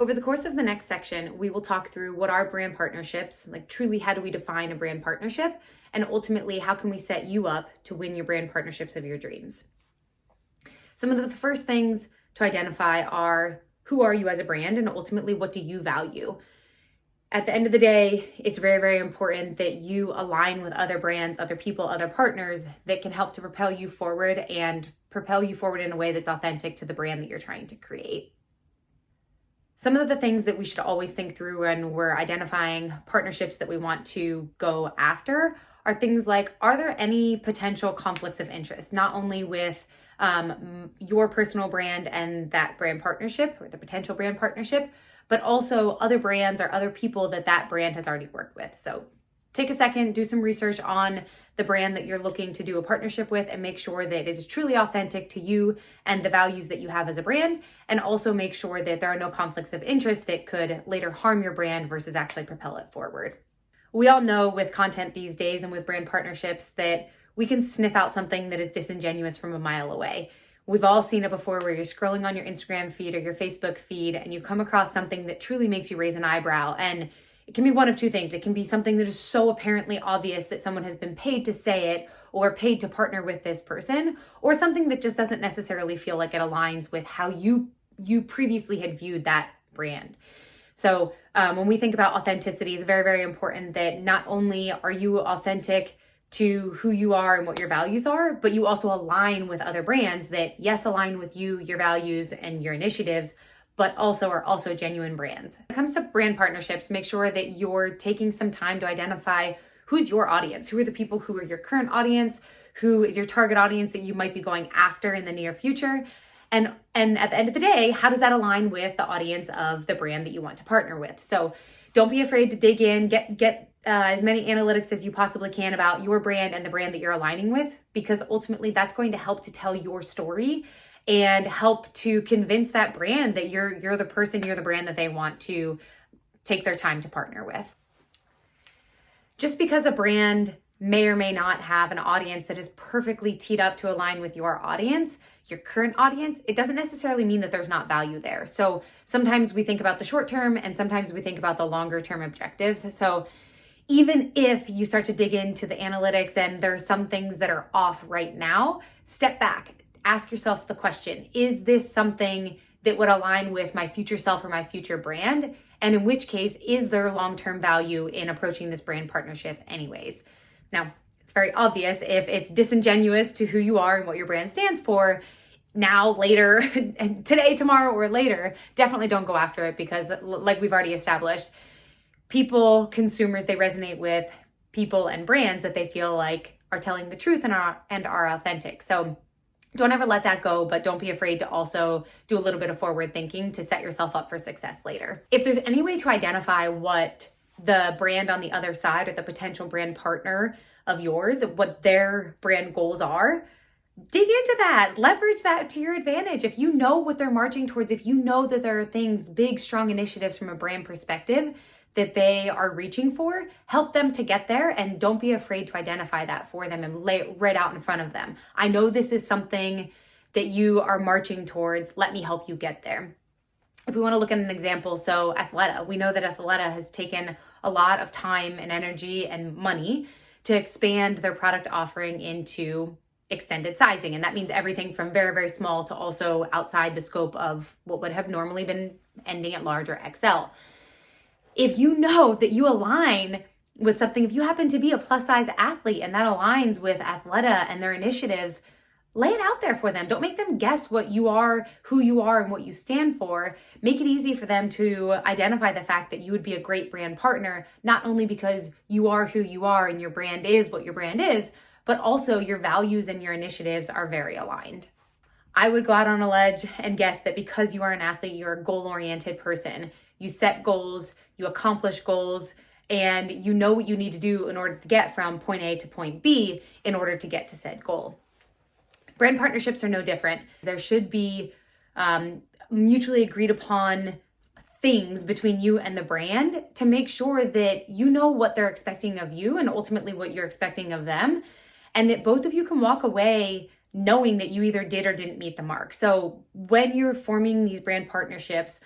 Over the course of the next section, we will talk through what are brand partnerships, like truly how do we define a brand partnership, and ultimately how can we set you up to win your brand partnerships of your dreams. Some of the first things to identify are who are you as a brand, and ultimately what do you value? At the end of the day, it's very, very important that you align with other brands, other people, other partners that can help to propel you forward and propel you forward in a way that's authentic to the brand that you're trying to create. Some of the things that we should always think through when we're identifying partnerships that we want to go after are things like, are there any potential conflicts of interest, not only with your personal brand and that brand partnership or the potential brand partnership, but also other brands or other people that brand has already worked with. So take a second, do some research on the brand that you're looking to do a partnership with and make sure that it is truly authentic to you and the values that you have as a brand. And also make sure that there are no conflicts of interest that could later harm your brand versus actually propel it forward. We all know with content these days and with brand partnerships that we can sniff out something that is disingenuous from a mile away. We've all seen it before where you're scrolling on your Instagram feed or your Facebook feed and you come across something that truly makes you raise an eyebrow. And it can be one of two things. It can be something that is so apparently obvious that someone has been paid to say it or paid to partner with this person, or something that just doesn't necessarily feel like it aligns with how you previously had viewed that brand. So when we think about authenticity, it's very, very important that not only are you authentic to who you are and what your values are, but you also align with other brands that, yes, align with you, your values, and your initiatives, but also are also genuine brands. When it comes to brand partnerships, make sure that you're taking some time to identify who's your audience, who are the people who are your current audience, who is your target audience that you might be going after in the near future. And at the end of the day, how does that align with the audience of the brand that you want to partner with? So don't be afraid to dig in, get as many analytics as you possibly can about your brand and the brand that you're aligning with, because ultimately that's going to help to tell your story and help to convince that brand that you're the person, you're the brand that they want to take their time to partner with. Just because a brand may or may not have an audience that is perfectly teed up to align with your audience, your current audience, it doesn't necessarily mean that there's not value there. So sometimes we think about the short term and sometimes we think about the longer term objectives. So even if you start to dig into the analytics and there are some things that are off right now, step back, ask yourself the question, is this something that would align with my future self or my future brand? And in which case, is there long-term value in approaching this brand partnership anyways? Now, it's very obvious if it's disingenuous to who you are and what your brand stands for, now, later, today, tomorrow, or later, definitely don't go after it because like we've already established, people, consumers, they resonate with people and brands that they feel like are telling the truth and are authentic. So don't ever let that go, but don't be afraid to also do a little bit of forward thinking to set yourself up for success later. If there's any way to identify what the brand on the other side or the potential brand partner of yours, what their brand goals are, dig into that, leverage that to your advantage. If you know what they're marching towards, if you know that there are things, big, strong initiatives from a brand perspective that they are reaching for, help them to get there and don't be afraid to identify that for them and lay it right out in front of them. I know this is something that you are marching towards. Let me help you get there. If we want to look at an example, so Athleta, we know that Athleta has taken a lot of time and energy and money to expand their product offering into extended sizing. And that means everything from very, very small to also outside the scope of what would have normally been ending at large or XL. If you know that you align with something, if you happen to be a plus size athlete and that aligns with Athleta and their initiatives, lay it out there for them. Don't make them guess what you are, who you are, and what you stand for. Make it easy for them to identify the fact that you would be a great brand partner, not only because you are who you are and your brand is what your brand is, but also your values and your initiatives are very aligned. I would go out on a ledge and guess that because you are an athlete, you're a goal-oriented person. You set goals, you accomplish goals, and you know what you need to do in order to get from point A to point B in order to get to said goal. Brand partnerships are no different. There should be mutually agreed upon things between you and the brand to make sure that you know what they're expecting of you and ultimately what you're expecting of them, and that both of you can walk away knowing that you either did or didn't meet the mark. So when you're forming these brand partnerships,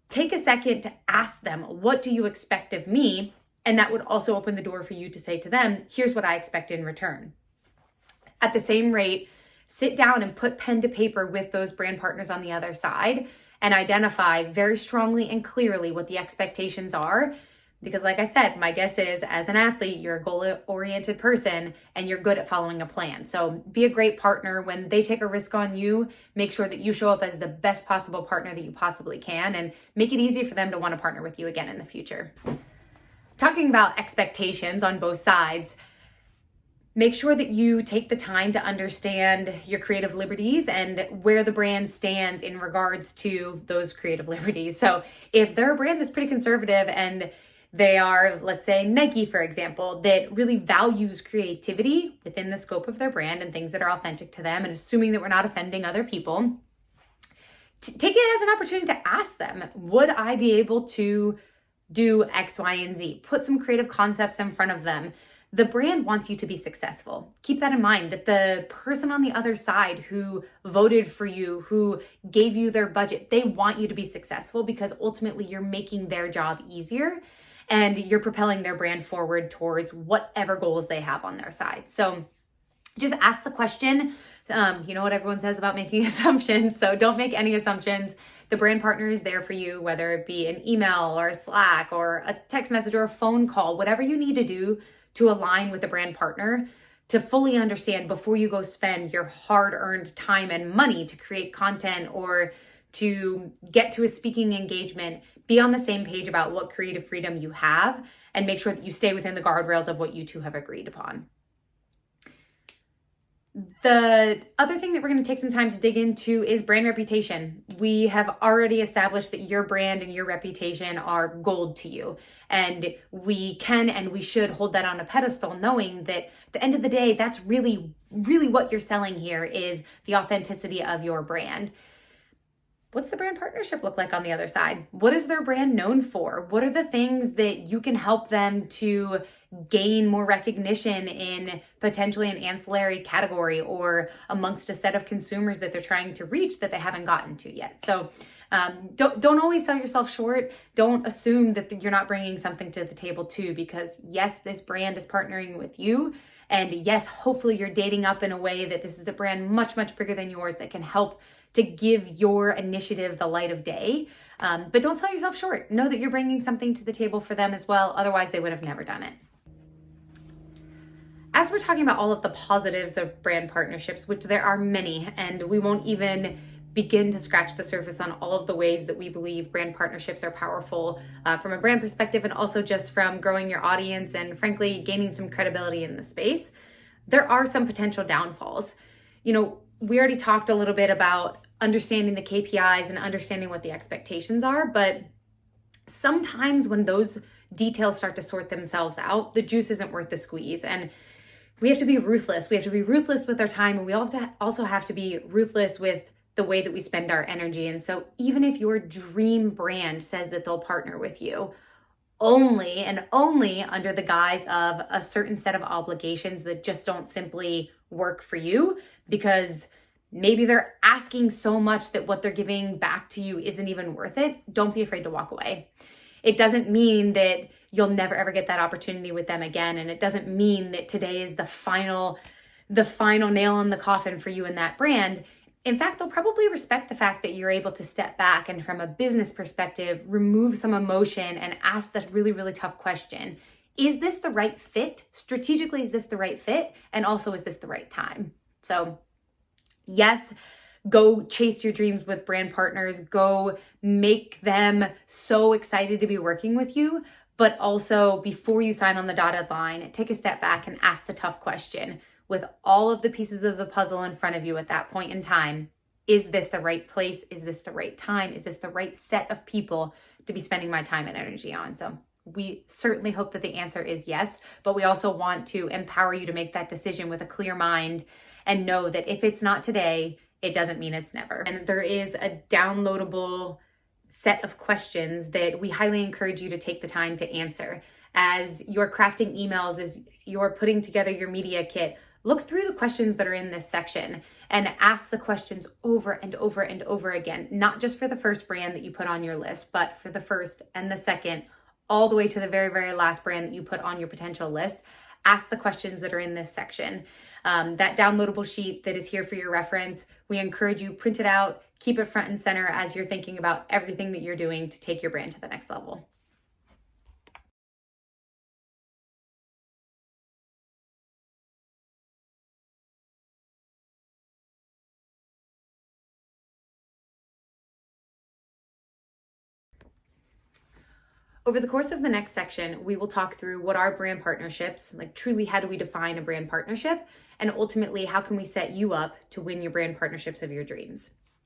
take a second to ask them, what do you expect of me? And that would also open the door for you to say to them, here's what I expect in return. At the same rate, sit down and put pen to paper with those brand partners on the other side and identify very strongly and clearly what the expectations are. Because like I said, my guess is as an athlete, you're a goal-oriented person and you're good at following a plan. So be a great partner. When they take a risk on you, make sure that you show up as the best possible partner that you possibly can and make it easy for them to want to partner with you again in the future. Talking about expectations on both sides, make sure that you take the time to understand your creative liberties and where the brand stands in regards to those creative liberties. So if they're a brand that's pretty conservative and they are, let's say Nike, for example, that really values creativity within the scope of their brand and things that are authentic to them, and assuming that we're not offending other people, take it as an opportunity to ask them, would I be able to do X, Y, and Z? Put some creative concepts in front of them. The brand wants you to be successful. Keep that in mind, that the person on the other side who voted for you, who gave you their budget, they want you to be successful because ultimately you're making their job easier and you're propelling their brand forward towards whatever goals they have on their side. So just ask the question. You know what everyone says about making assumptions, so don't make any assumptions. The brand partner is there for you, whether it be an email or a Slack or a text message or a phone call, whatever you need to do to align with the brand partner to fully understand before you go spend your hard-earned time and money to create content or to get to a speaking engagement. Be on the same page about what creative freedom you have and make sure that you stay within the guardrails of what you two have agreed upon. The other thing that we're going to take some time to dig into is brand reputation. We have already established that your brand and your reputation are gold to you. And we can and we should hold that on a pedestal, knowing that at the end of the day, that's really, really what you're selling here is the authenticity of your brand. What's the brand partnership look like on the other side? What is their brand known for? What are the things that you can help them to gain more recognition in potentially an ancillary category or amongst a set of consumers that they're trying to reach that they haven't gotten to yet? So don't always sell yourself short. Don't assume that you're not bringing something to the table too, because yes, this brand is partnering with you. And yes, hopefully you're dating up in a way that this is a brand much, much bigger than yours that can help to give your initiative the light of day. But don't sell yourself short. Know that you're bringing something to the table for them as well. Otherwise, they would have never done it. As we're talking about all of the positives of brand partnerships, which there are many, and we won't even begin to scratch the surface on all of the ways that we believe brand partnerships are powerful from a brand perspective and also just from growing your audience and frankly, gaining some credibility in the space, there are some potential downfalls. You know, we already talked a little bit about understanding the KPIs and understanding what the expectations are, but sometimes when those details start to sort themselves out, the juice isn't worth the squeeze. And we have to be ruthless. We have to be ruthless with our time, and we also have to be ruthless with the way that we spend our energy. And so even if your dream brand says that they'll partner with you, only and only under the guise of a certain set of obligations that just don't simply work for you, because maybe they're asking so much that what they're giving back to you isn't even worth it, don't be afraid to walk away. It doesn't mean that you'll never ever get that opportunity with them again. And it doesn't mean that today is the final nail in the coffin for you and that brand. In fact, they'll probably respect the fact that you're able to step back and from a business perspective, remove some emotion and ask this really, really tough question. Is this the right fit? Strategically, is this the right fit? And also, is this the right time? So yes, go chase your dreams with brand partners. Go make them so excited to be working with you. But also, before you sign on the dotted line, take a step back and ask the tough question. With all of the pieces of the puzzle in front of you at that point in time, is this the right place? Is this the right time? Is this the right set of people to be spending my time and energy on? So we certainly hope that the answer is yes, but we also want to empower you to make that decision with a clear mind and know that if it's not today, it doesn't mean it's never. And there is a downloadable set of questions that we highly encourage you to take the time to answer. As you're crafting emails, as you're putting together your media kit, look through the questions that are in this section and ask the questions over and over and over again, not just for the first brand that you put on your list, but for the first and the second, all the way to the very, very last brand that you put on your potential list. Ask the questions that are in this section. That downloadable sheet that is here for your reference, we encourage you, print it out, keep it front and center as you're thinking about everything that you're doing to take your brand to the next level. Over the course of the next section, we will talk through what are brand partnerships, like truly how do we define a brand partnership, and ultimately how can we set you up to win your brand partnerships of your dreams.